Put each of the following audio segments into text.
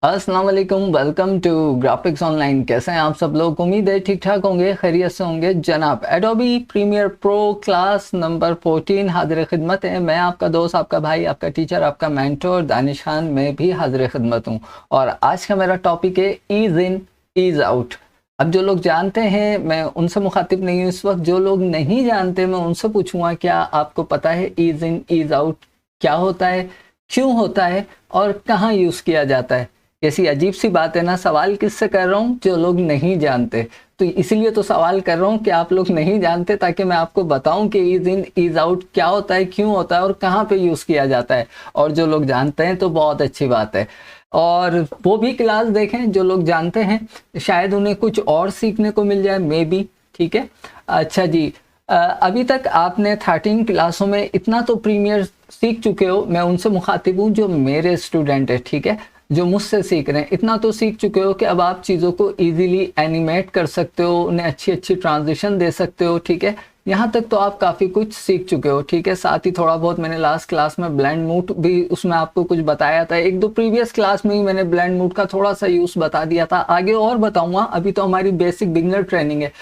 अस्सलाम वालेकुम, welcome to graphics online. कैसे हैं आप सब लोग? उम्मीद है ठीक ठाक होंगे, खैरियत से होंगे। जनाब Adobe Premiere Pro class number 14 हाजिर खिदमत है। मैं आपका दोस्त, आपका भाई, आपका टीचर, आपका मेंटोर दानिश खान, मैं भी हाजिर खिदमत हूँ। और आज का मेरा टॉपिक है ईज इन ईज आउट। अब जो लोग जानते हैं मैं उनसे मुखातिब नहीं हूँ इस वक्त। जो लोग नहीं जानते मैं उनसे पूछूंगा, क्या आपको पता है ईज इन ईज आउट क्या होता है, क्यों होता है और कहाँ यूज़ किया जाता है? कैसी अजीब सी बात है ना। सवाल किससे कर रहा हूँ? जो लोग नहीं जानते। तो इसीलिए तो सवाल कर रहा हूँ कि आप लोग नहीं जानते, ताकि मैं आपको बताऊं कि ईज इन ईज आउट क्या होता है, क्यों होता है और कहाँ पे यूज़ किया जाता है। और जो लोग जानते हैं तो बहुत अच्छी बात है। और वो भी क्लास देखें जो लोग जानते हैं, शायद उन्हें कुछ और सीखने को मिल जाए, मे बी। ठीक है, अच्छा जी। अभी तक आपने 13 क्लासों में इतना तो प्रीमियर सीख चुके हो। मैं उनसे मुखातिब हूँ जो मेरे स्टूडेंट है, ठीक है, जो मुझसे सीख रहे हैं। इतना तो सीख चुके हो कि अब आप चीज़ों को इजीली एनिमेट कर सकते हो, उन्हें अच्छी अच्छी ट्रांजिशन दे सकते हो। ठीक है, यहाँ तक तो आप काफ़ी कुछ सीख चुके हो। ठीक है, साथ ही थोड़ा बहुत मैंने लास्ट क्लास में ब्लेंड मूड भी उसमें आपको कुछ बताया था। एक दो प्रीवियस क्लास में ही मैंने ब्लेंड मूड का थोड़ा सा यूज़ बता दिया था, आगे और बताऊंगा। अभी तो हमारी बेसिक बिगनर ट्रेनिंग है।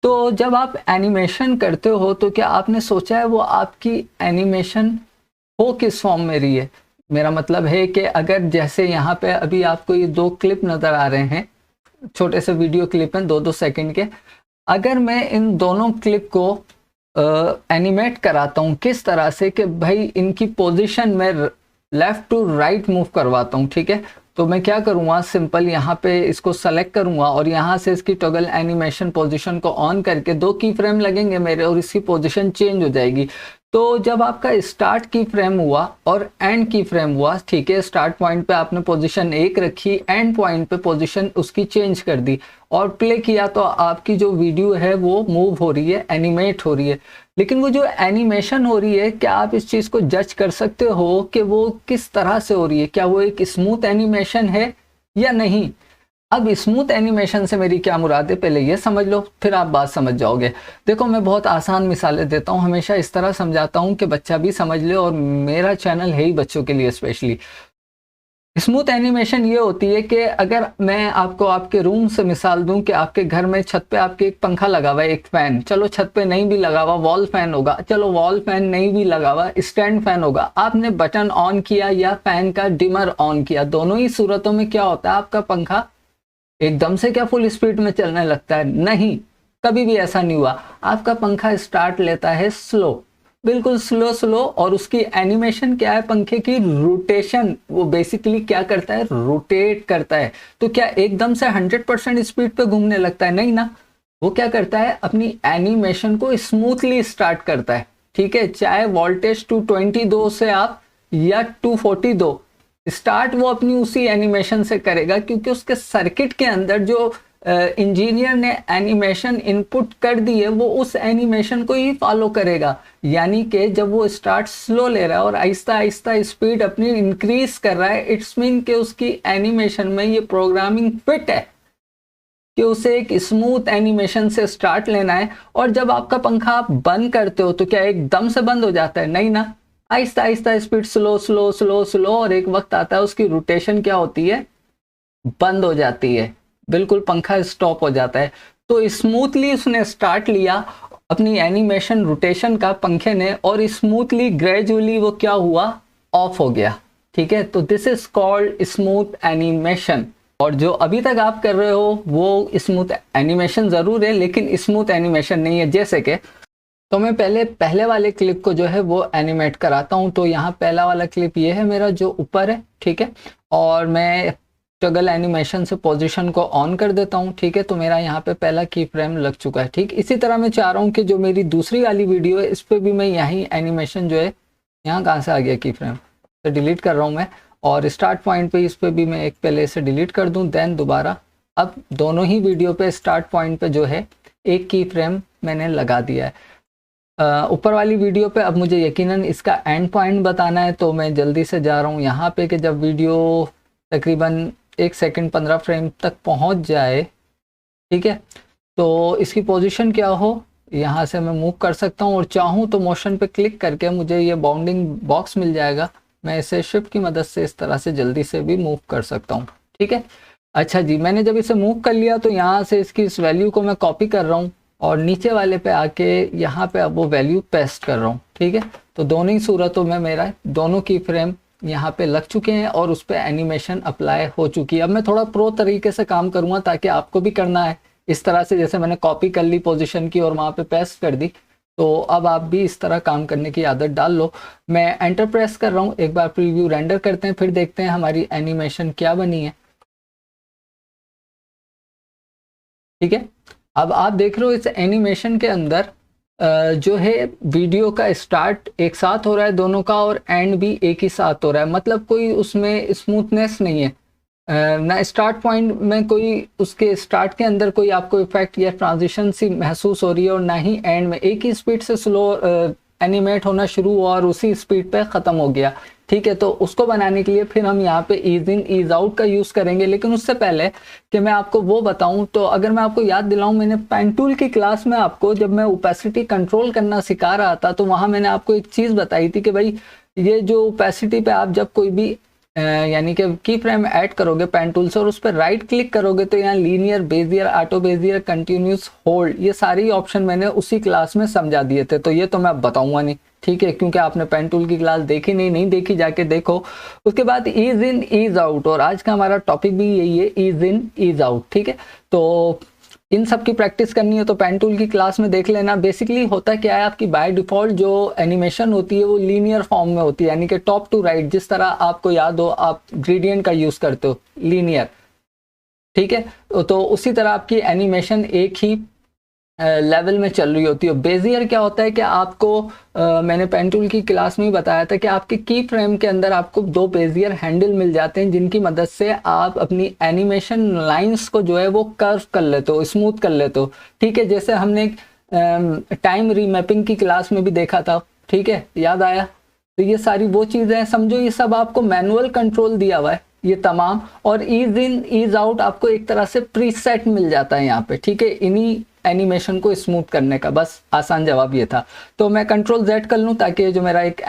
तो जब आप एनिमेशन करते हो तो क्या आपने सोचा है वो आपकी एनिमेशन हो किस फॉर्म में रही है? मेरा मतलब है कि अगर जैसे यहाँ पे अभी आपको ये दो क्लिप नज़र आ रहे हैं, छोटे से वीडियो क्लिप हैं 2-2 सेकंड के। अगर मैं इन दोनों क्लिप को एनिमेट कराता हूँ किस तरह से कि भाई इनकी पोजीशन में लेफ्ट टू राइट मूव करवाता हूँ, ठीक है, तो मैं क्या करूँगा, सिंपल यहाँ पे इसको सेलेक्ट करूँगा और यहाँ से इसकी टॉगल एनिमेशन पोजीशन को ऑन करके 2 की फ्रेम लगेंगे मेरे और इसकी पोजीशन चेंज हो जाएगी। तो जब आपका स्टार्ट की फ्रेम हुआ और एंड की फ्रेम हुआ, ठीक है, स्टार्ट पॉइंट पे आपने पोजीशन 1 रखी, एंड पॉइंट पे पोजीशन उसकी चेंज कर दी और प्ले किया, तो आपकी जो वीडियो है वो मूव हो रही है, एनिमेट हो रही है। लेकिन वो जो एनिमेशन हो रही है, क्या आप इस चीज़ को जज कर सकते हो कि वो किस तरह से हो रही है? क्या वो एक स्मूथ एनिमेशन है या नहीं? अब स्मूथ एनिमेशन से मेरी क्या मुराद है, पहले ये समझ लो, फिर आप बात समझ जाओगे। देखो, मैं बहुत आसान मिसालें देता हूँ, हमेशा इस तरह समझाता हूँ कि बच्चा भी समझ ले, और मेरा चैनल है ही बच्चों के लिए स्पेशली। स्मूथ एनिमेशन ये होती है कि अगर मैं आपको आपके रूम से मिसाल दूं कि आपके घर में छत पे आपके एक पंखा लगा हुआ है, एक फैन, चलो छत पे नहीं भी लगा हुआ, वॉल फैन होगा, चलो वॉल फैन नहीं भी लगा हुआ, स्टैंड फैन होगा। आपने बटन ऑन किया या फैन का डिमर ऑन किया, दोनों ही सूरतों में क्या होता है, आपका पंखा एकदम से क्या फुल स्पीड में चलने लगता है? नहीं, कभी भी ऐसा नहीं हुआ। आपका पंखा स्टार्ट लेता है स्लो, बिल्कुल स्लो स्लो, और उसकी एनिमेशन क्या है, पंखे की रोटेशन। वो बेसिकली क्या करता है, रोटेट करता है। तो क्या एकदम से 100% स्पीड पे घूमने लगता है? नहीं ना। वो क्या करता है, अपनी एनिमेशन को स्मूथली स्टार्ट करता है। ठीक है, चाहे वोल्टेज 220 दो से आप या 240 दो, स्टार्ट वो अपनी उसी एनिमेशन से करेगा, क्योंकि उसके सर्किट के अंदर जो इंजीनियर ने एनिमेशन इनपुट कर दी है वो उस एनिमेशन को ही फॉलो करेगा। यानी कि जब वो स्टार्ट स्लो ले रहा है और आहिस्ता आहिस्ता स्पीड अपनी इंक्रीज कर रहा है, इट्स मीन कि उसकी एनिमेशन में ये प्रोग्रामिंग फिट है कि उसे एक स्मूथ एनिमेशन से स्टार्ट लेना है। और जब आपका पंखा आप बंद करते हो तो क्या एकदम से बंद हो जाता है? नहीं ना, Aahista Aahista speed slow slow slow slow, और एक वक्त आता है उसकी रोटेशन क्या होती है, बंद हो जाती है, बिल्कुल पंखा स्टॉप हो जाता है। तो स्मूथली उसने स्टार्ट लिया अपनी एनिमेशन रोटेशन का पंखे ने, और स्मूथली ग्रेजुअली वो क्या हुआ, ऑफ हो गया। ठीक है, तो this is called smooth animation. और जो अभी तक आप कर रहे हो वो स्मूथ एनिमेशन जरूर है, लेकिन स्मूथ एनिमेशन नहीं है। जैसे कि तो मैं पहले वाले क्लिप को जो है वो एनिमेट कराता हूं। तो यहाँ पहला वाला क्लिप ये है मेरा जो ऊपर है, ठीक है, और मैं टॉगल एनिमेशन से पोजीशन को ऑन कर देता हूँ। ठीक है, तो मेरा यहाँ पे पहला की फ्रेम लग चुका है। ठीक, इसी तरह मैं चाह रहा हूँ कि जो मेरी दूसरी वाली वीडियो है इस पर भी मैं यही एनिमेशन जो है, यहाँ कहाँ से आ गया की फ्रेम, तो डिलीट कर रहा हूँ मैं, और स्टार्ट पॉइंट पे इस पर भी मैं एक पहले से डिलीट कर दूँ, देन दोबारा। अब दोनों ही वीडियो पे स्टार्ट पॉइंट पे जो है एक की फ्रेम मैंने लगा दिया है। ऊपर वाली वीडियो पे अब मुझे यकीनन इसका एंड पॉइंट बताना है, तो मैं जल्दी से जा रहा हूँ यहाँ पे कि जब वीडियो तकरीबन 1 सेकंड 15 फ्रेम तक पहुँच जाए, ठीक है, तो इसकी पोजीशन क्या हो, यहाँ से मैं मूव कर सकता हूँ, और चाहूँ तो मोशन पे क्लिक करके मुझे ये बाउंडिंग बॉक्स मिल जाएगा। मैं इसे शिफ्ट की मदद से इस तरह से जल्दी से भी मूव कर सकता हूँ। ठीक है। अच्छा जी, मैंने जब इसे मूव कर लिया तो यहाँ से इसकी इस वैल्यू को मैं कॉपी कर रहा हूँ और नीचे वाले पे आके यहाँ पे अब वो वैल्यू पेस्ट कर रहा हूँ। ठीक है, तो दोनों ही सूरतों में मेरा दोनों की फ्रेम यहाँ पे लग चुके हैं और उस पर एनिमेशन अप्लाई हो चुकी है। अब मैं थोड़ा प्रो तरीके से काम करूँगा ताकि आपको भी करना है इस तरह से, जैसे मैंने कॉपी कर ली पोजीशन की और वहाँ पे पेस्ट कर दी, तो अब आप भी इस तरह काम करने की आदत डाल लो। मैं एंटर प्रेस कर रहा हूँ, एक बार प्रीव्यू रेंडर करते हैं, फिर देखते हैं हमारी एनिमेशन क्या बनी है। ठीक है, अब आप देख रहे हो इस एनिमेशन के अंदर जो है वीडियो का स्टार्ट एक साथ हो रहा है दोनों का और एंड भी एक ही साथ हो रहा है, मतलब कोई उसमें स्मूथनेस नहीं है। ना स्टार्ट पॉइंट में कोई उसके स्टार्ट के अंदर कोई आपको इफेक्ट या ट्रांजिशन सी महसूस हो रही है और ना ही एंड में, एक ही स्पीड से स्लो एनिमेट होना शुरू हुआ और उसी स्पीड पे ख़त्म हो गया। ठीक है, तो उसको बनाने के लिए फिर हम यहाँ पे ईज इन ईज आउट का यूज़ करेंगे। लेकिन उससे पहले कि मैं आपको वो बताऊं, तो अगर मैं आपको याद दिलाऊं, मैंने पेन टूल की क्लास में आपको जब मैं ओपेसिटी कंट्रोल करना सिखा रहा था तो वहाँ मैंने आपको एक चीज़ बताई थी कि भाई ये जो ओपेसिटी पे आप जब कोई भी यानी कि की फ्रेम ऐड करोगे पेन टूल से और उस पर राइट क्लिक करोगे तो यहाँ linear, Bezier, auto Bezier, continuous, hold, ये सारी ऑप्शन मैंने उसी क्लास में समझा दिए थे, तो ये तो मैं बताऊंगा नहीं। ठीक है, क्योंकि आपने पेन टूल की क्लास देखी नहीं देखी जाके देखो। उसके बाद ईज इन ईज आउट, और आज का हमारा टॉपिक भी यही है, ईज इन ईज आउट। ठीक है, तो इन सब की प्रैक्टिस करनी है तो पेन टूल की क्लास में देख लेना। बेसिकली होता क्या है, आपकी बाय डिफॉल्ट जो एनिमेशन होती है वो लीनियर फॉर्म में होती है, यानी कि टॉप टू राइट, जिस तरह आपको याद हो आप ग्रेडियंट का यूज करते हो, लीनियर। ठीक है, तो उसी तरह आपकी एनिमेशन एक ही लेवल में चल रही होती है। बेजियर क्या होता है कि आपको मैंने पेन टूल की क्लास में ही बताया था कि आपके की फ्रेम के अंदर आपको दो बेजियर हैंडल मिल जाते हैं जिनकी मदद से आप अपनी एनिमेशन लाइंस को जो है वो कर्व कर लेते हो, स्मूथ कर लेते हो। ठीक है, जैसे हमने टाइम रीमैपिंग की क्लास में भी देखा था। ठीक है, याद आया? तो ये सारी वो चीज़ें हैं, समझो ये सब आपको मैनुअल कंट्रोल दिया हुआ है ये तमाम, और ईज इन ईज आउट आपको एक तरह से प्रीसेट मिल जाता है यहाँ पे। ठीक है, इन्हीं एनिमेशन को स्मूथ करने का बस आसान जवाब ये था। तो मैं कंट्रोल Z कर लूँ ताकि जो मेरा एक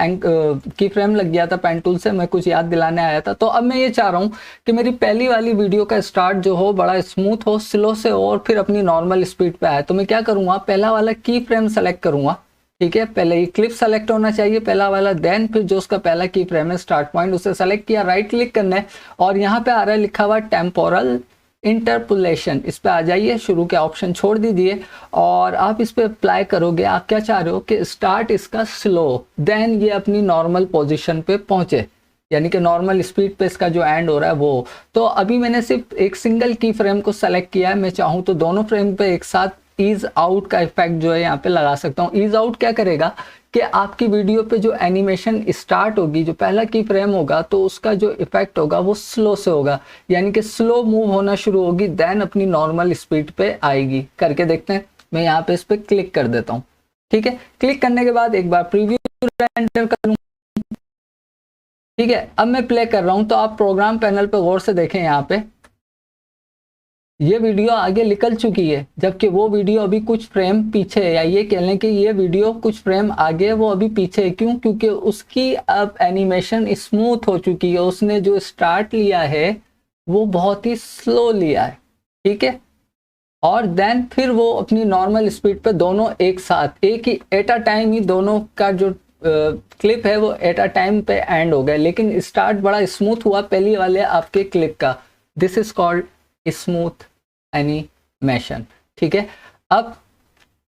की फ्रेम लग गया था पेन टूल से, मैं कुछ याद दिलाने आया था। तो अब मैं ये चाह रहा हूँ कि मेरी पहली वाली वीडियो का स्टार्ट जो हो बड़ा स्मूथ हो, स्लो से हो और फिर अपनी नॉर्मल स्पीड पे आए। तो मैं क्या करूँगा, पहला वाला की फ्रेम सेलेक्ट करूँगा। ठीक है, पहले ये क्लिप सेलेक्ट होना चाहिए पहला वाला, देन फिर जो उसका पहला की फ्रेम है स्टार्ट पॉइंट उसे सेलेक्ट किया, राइट क्लिक करना है और यहाँ पे आ रहा है लिखा हुआ टेम्पोरल इंटरपोलेशन, इस पे आ जाइए, शुरू के ऑप्शन छोड़ दीजिए और आप इस पे अप्लाई करोगे। आप क्या चाह रहे हो कि स्टार्ट इसका स्लो, देन ये अपनी नॉर्मल पोजीशन पे पहुंचे, यानी कि नॉर्मल स्पीड पे इसका जो एंड हो रहा है वो। तो अभी मैंने सिर्फ एक सिंगल की फ्रेम को सेलेक्ट किया है, मैं चाहूँ तो दोनों फ्रेम पे एक साथ ईज आउट का इफेक्ट जो है यहाँ पे लगा सकता हूँ। ईज आउट क्या करेगा कि आपकी वीडियो पे जो एनिमेशन स्टार्ट होगी, जो पहला की फ्रेम होगा, तो उसका जो इफेक्ट होगा वो स्लो से होगा, यानी कि स्लो मूव होना शुरू होगी, देन अपनी नॉर्मल स्पीड पे आएगी। करके देखते हैं, मैं यहाँ पे इस पे क्लिक कर देता हूँ। ठीक है, क्लिक करने के बाद एक बार प्रीव्यू रेंडर कर लूँ। ठीक है, अब मैं प्ले कर रहा हूँ तो आप प्रोग्राम पैनल पे गौर से देखें, यहाँ पे ये वीडियो आगे निकल चुकी है, जबकि वो वीडियो अभी कुछ फ्रेम पीछे है, या ये कह लें कि ये वीडियो कुछ फ्रेम आगे है वो अभी पीछे है। क्यों? क्योंकि उसकी अब एनिमेशन स्मूथ हो चुकी है, उसने जो स्टार्ट लिया है वो बहुत ही स्लो लिया है। ठीक है, और देन फिर वो अपनी नॉर्मल स्पीड पे दोनों एक साथ, एक ही एट अ टाइम ही दोनों का जो क्लिप है वो एट अ टाइम पे एंड हो गया, लेकिन स्टार्ट बड़ा स्मूथ हुआ पहली वाले आपके क्लिप का। This is called smooth animation. ठीक है, अब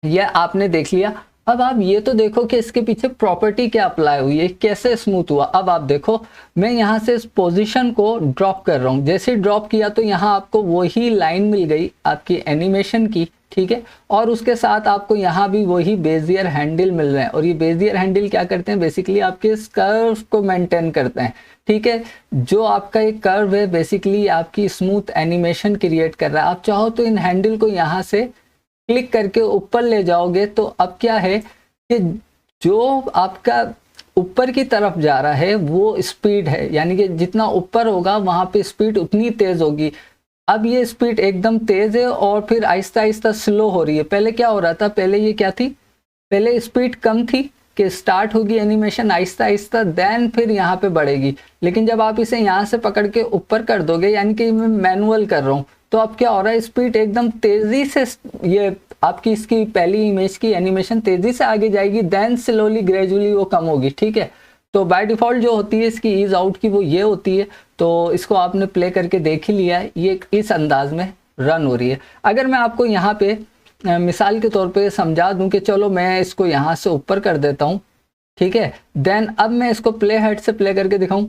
यह आपने देख लिया। अब आप ये तो देखो कि इसके पीछे प्रॉपर्टी क्या अप्लाई हुई है, कैसे स्मूथ हुआ। अब आप देखो, मैं यहाँ से इस पोजीशन को ड्रॉप कर रहा हूँ, जैसे ड्रॉप किया तो यहाँ आपको वही लाइन मिल गई आपकी एनिमेशन की। ठीक है, और उसके साथ आपको यहाँ भी वही बेजियर हैंडल मिल रहे हैं, और ये बेजियर हैंडल क्या करते हैं, बेसिकली आपके इस कर्व को मेंटेन करते हैं। ठीक है, जो आपका एक कर्व है बेसिकली आपकी स्मूथ एनिमेशन क्रिएट कर रहा है। आप चाहो तो इन हैंडल को यहाँ से क्लिक करके ऊपर ले जाओगे, तो अब क्या है कि जो आपका ऊपर की तरफ जा रहा है वो स्पीड है, यानी कि जितना ऊपर होगा वहां पे स्पीड उतनी तेज होगी। अब ये स्पीड एकदम तेज है और फिर आहिस्ता आहिस्ता स्लो हो रही है। पहले क्या हो रहा था, पहले ये क्या थी, पहले स्पीड कम थी, कि स्टार्ट होगी एनिमेशन आहिस्ता आहिस्ता, देन फिर यहाँ पे बढ़ेगी। लेकिन जब आप इसे यहाँ से पकड़ के ऊपर कर दोगे, यानी कि मैं मैनुअल कर रहा हूँ, तो अब क्या हो रहा है, स्पीड एकदम तेजी से, ये आपकी इसकी पहली इमेज की एनिमेशन तेजी से आगे जाएगी, देन स्लोली ग्रेजुअली वो कम होगी। ठीक है, तो बाय डिफॉल्ट जो होती है इसकी ईज आउट की वो ये होती है। तो इसको आपने प्ले करके देख ही लिया है, ये इस अंदाज में रन हो रही है। अगर मैं आपको यहाँ पे मिसाल के तौर पे समझा दूं कि चलो मैं इसको यहाँ से ऊपर कर देता हूँ, ठीक है, देन अब मैं इसको प्ले हेड से प्ले करके दिखाऊं,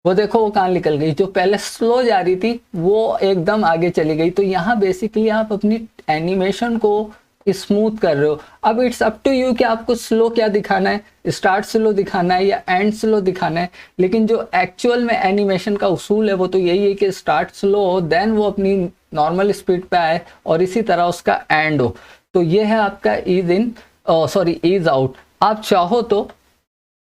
वो देखो वो कहाँ निकल गई, जो पहले स्लो जा रही थी वो एकदम आगे चली गई। तो यहाँ बेसिकली आप अपनी एनिमेशन को स्मूथ कर रहे हो। अब इट्स अप टू यू कि आपको स्लो क्या दिखाना है, स्टार्ट स्लो दिखाना है या एंड स्लो दिखाना है। लेकिन जो एक्चुअल में एनिमेशन का उसूल है वो तो यही है कि स्टार्ट स्लो हो, देन वो अपनी नॉर्मल स्पीड पे आए और इसी तरह उसका एंड हो। तो ये है आपका ईज इन, सॉरी ईज आउट। आप चाहो तो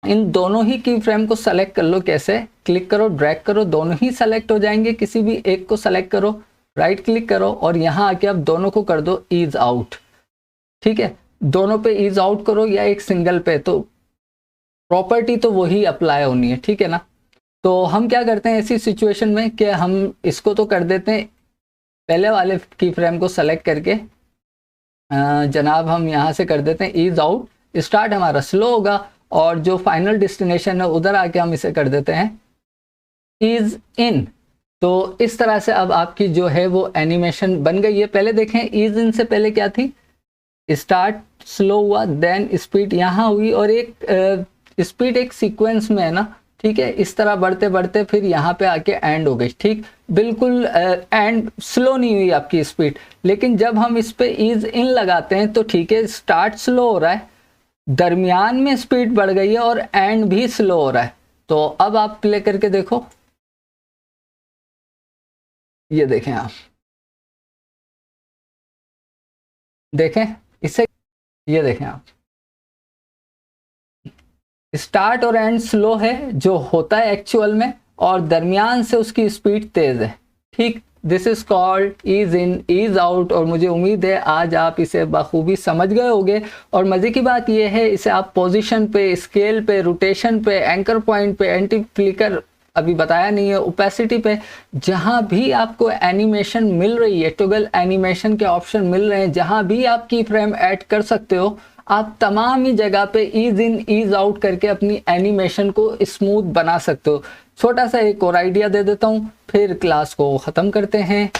इन दोनों ही की फ्रेम को सेलेक्ट कर लो। कैसे, क्लिक करो, ड्रैग करो, दोनों ही सेलेक्ट हो जाएंगे। किसी भी एक को सेलेक्ट करो, राइट क्लिक करो और यहाँ आके आप दोनों को कर दो ईज आउट। ठीक है, दोनों पे ईज आउट करो या एक सिंगल पे, तो प्रॉपर्टी तो वही अप्लाई होनी है। ठीक है ना। तो हम क्या करते हैं ऐसी सिचुएशन में कि हम इसको तो कर देते हैं, पहले वाले की फ्रेम को सेलेक्ट करके जनाब हम यहाँ से कर देते हैं ईज आउट। स्टार्ट हमारा स्लो होगा और जो फाइनल डेस्टिनेशन है उधर आके हम इसे कर देते हैं ईज इन। तो इस तरह से अब आपकी जो है वो एनिमेशन बन गई है। पहले देखें ईज इन से पहले क्या थी, स्टार्ट स्लो हुआ, देन स्पीड यहाँ हुई और एक स्पीड एक सीक्वेंस में है ना। ठीक है, इस तरह बढ़ते बढ़ते फिर यहाँ पे आके एंड हो गई। ठीक, बिल्कुल एंड स्लो नहीं हुई आपकी स्पीड। लेकिन जब हम इस पे ईज इन लगाते हैं तो ठीक है, स्टार्ट स्लो हो रहा है, दरमियान में स्पीड बढ़ गई है और एंड भी स्लो हो रहा है। तो अब आप प्ले करके देखो, ये देखें आप, देखें इससे, ये देखें आप, स्टार्ट और एंड स्लो है जो होता है एक्चुअल में, और दरमियान से उसकी स्पीड तेज है। ठीक, this is called ease in ease out. और मुझे उम्मीद है आज आप इसे बखूबी समझ गए होंगे। और मज़े की बात यह है, इसे आप पोजीशन पे, स्केल पे, रोटेशन पे, एंकर पॉइंट पे, एंटी फ्लिकर अभी बताया नहीं है, ओपेसिटी पे, जहां भी आपको एनिमेशन मिल रही है, टॉगल एनिमेशन के ऑप्शन मिल रहे हैं, जहां भी आप की फ्रेम ऐड कर सकते हो, आप तमाम ही जगह पे ईज इन ईज आउट करके अपनी एनिमेशन को स्मूथ बना सकते हो। छोटा सा एक और आइडिया दे देता हूँ, फिर क्लास को ख़त्म करते हैं।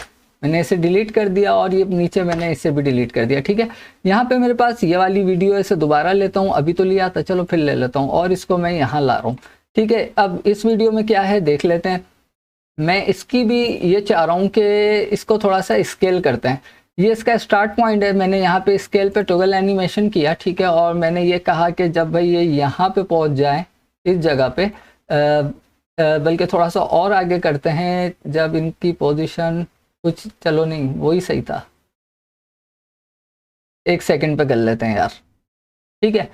मैंने इसे डिलीट कर दिया और ये नीचे मैंने इसे भी डिलीट कर दिया। ठीक है, यहाँ पे मेरे पास ये वाली वीडियो है, इसे दोबारा लेता हूँ, अभी तो लिया था, चलो फिर ले लेता हूँ और इसको मैं यहाँ ला रहा हूँ। ठीक है, अब इस वीडियो में क्या है देख लेते हैं। मैं इसकी भी ये चाह रहा हूँ कि इसको थोड़ा सा स्केल करते हैं। ये इसका स्टार्ट पॉइंट है, मैंने यहाँ पे स्केल पे टॉगल एनिमेशन किया। ठीक है, और मैंने ये कहा कि जब भाई ये यहाँ पे पहुँच जाए इस जगह पे, बल्कि थोड़ा सा और आगे करते हैं, जब इनकी पोजीशन कुछ, चलो नहीं वही सही था, 1 सेकंड पे कर लेते हैं यार। ठीक है,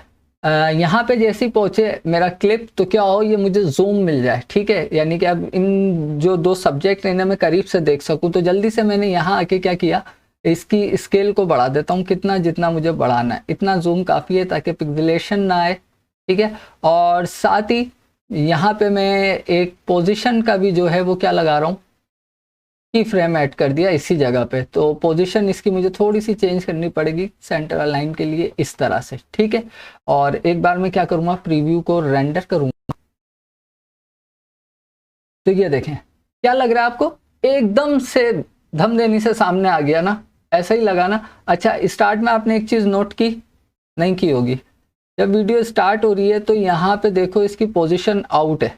यहाँ पे जैसे ही पहुँचे मेरा क्लिप, तो क्या हो, ये मुझे जूम मिल जाए। ठीक है, यानी कि अब इन जो दो सब्जेक्ट इन्हें मैं करीब से देख सकूँ। तो जल्दी से मैंने यहाँ आके क्या किया, इसकी स्केल को बढ़ा देता हूँ, कितना जितना मुझे बढ़ाना है, इतना जूम काफ़ी है ताकि पिक्सेलेशन ना आए। ठीक है, और साथ ही यहाँ पे मैं एक पोजीशन का भी जो है वो क्या लगा रहा हूँ, की फ्रेम ऐड कर दिया इसी जगह पे। तो पोजीशन इसकी मुझे थोड़ी सी चेंज करनी पड़ेगी सेंटर अलाइन के लिए, इस तरह से। ठीक है, और एक बार मैं क्या करूँगा, प्रीव्यू को रेंडर करूँगा। तो ये देखें, क्या लग रहा है आपको, एकदम से धम देने से सामने आ गया ना, ऐसा ही लगा ना। अच्छा, स्टार्ट में आपने एक चीज़ नोट की, नहीं की होगी, जब वीडियो स्टार्ट हो रही है तो यहाँ पे देखो इसकी पोजीशन आउट है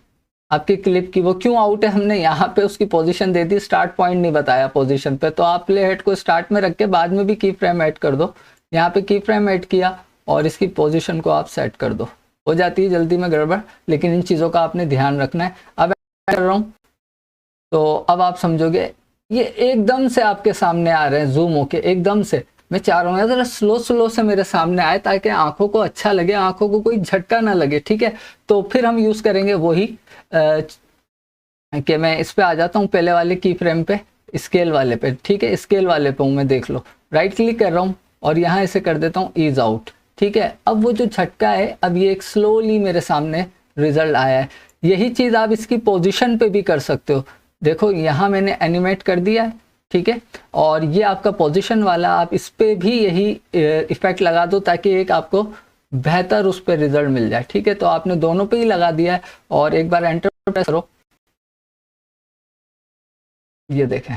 आपकी क्लिप की। वो क्यों आउट है, हमने यहाँ पे उसकी पोजीशन दे दी, स्टार्ट पॉइंट नहीं बताया पोजीशन पे। तो आप प्ले हेड को स्टार्ट में रख के बाद में भी की फ्रेम ऐड कर दो। यहाँ पे की फ्रेम ऐड किया और इसकी पोजीशन को आप सेट कर दो, हो जाती है जल्दी में गड़बड़, लेकिन इन चीज़ों का आपने ध्यान रखना है। अब कर रहा हूँ तो अब आप समझोगे, ये एकदम से आपके सामने आ रहे हैं जूम होके, एकदम से। मैं चाह रहा हूँ ज़रा स्लो स्लो से मेरे सामने आए ताकि आंखों को अच्छा लगे, आंखों को कोई झटका ना लगे। ठीक है, तो फिर हम यूज़ करेंगे वही कि मैं इस पे आ जाता हूँ पहले वाले की फ्रेम पे, स्केल वाले पे। ठीक है, स्केल वाले पे हूँ मैं, देख लो, राइट क्लिक कर रहा हूँ और यहाँ इसे कर देता हूँ ईज आउट। ठीक है। अब वो जो झटका है, अब ये एक स्लोली मेरे सामने रिजल्ट आया है। यही चीज़ आप इसकी पोजीशन पे भी कर सकते हो। देखो यहाँ मैंने एनिमेट कर दिया है, ठीक है, और ये आपका पोजीशन वाला, आप इस पे भी यही इफेक्ट लगा दो ताकि एक आपको बेहतर उस पर रिजल्ट मिल जाए, ठीक है। तो आपने दोनों पे ही लगा दिया है और एक बार एंटर प्रेस करो, ये देखें।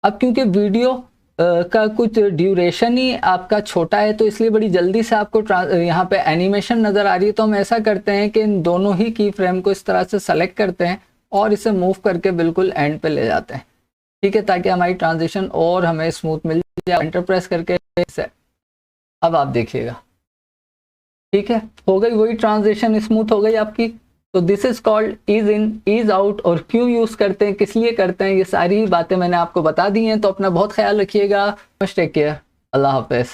अब क्योंकि वीडियो का कुछ ड्यूरेशन ही आपका छोटा है तो इसलिए बड़ी जल्दी से आपको यहाँ पे एनिमेशन नज़र आ रही है। तो हम ऐसा करते हैं कि इन दोनों ही की फ्रेम को इस तरह से सेलेक्ट करते हैं और इसे मूव करके बिल्कुल एंड पे ले जाते हैं, ठीक है, ताकि हमारी ट्रांजिशन और हमें स्मूथ मिल जाए। एंटर प्रेस करके इसे अब आप देखिएगा, ठीक है, हो गई वही ट्रांजिशन, स्मूथ हो गई आपकी। तो this is called ease in ease out. और क्यों यूज़ करते हैं, किस लिए करते हैं, ये सारी बातें मैंने आपको बता दी हैं। तो अपना बहुत ख्याल रखिएगा। टेक केयर, अल्लाह हाफिज़।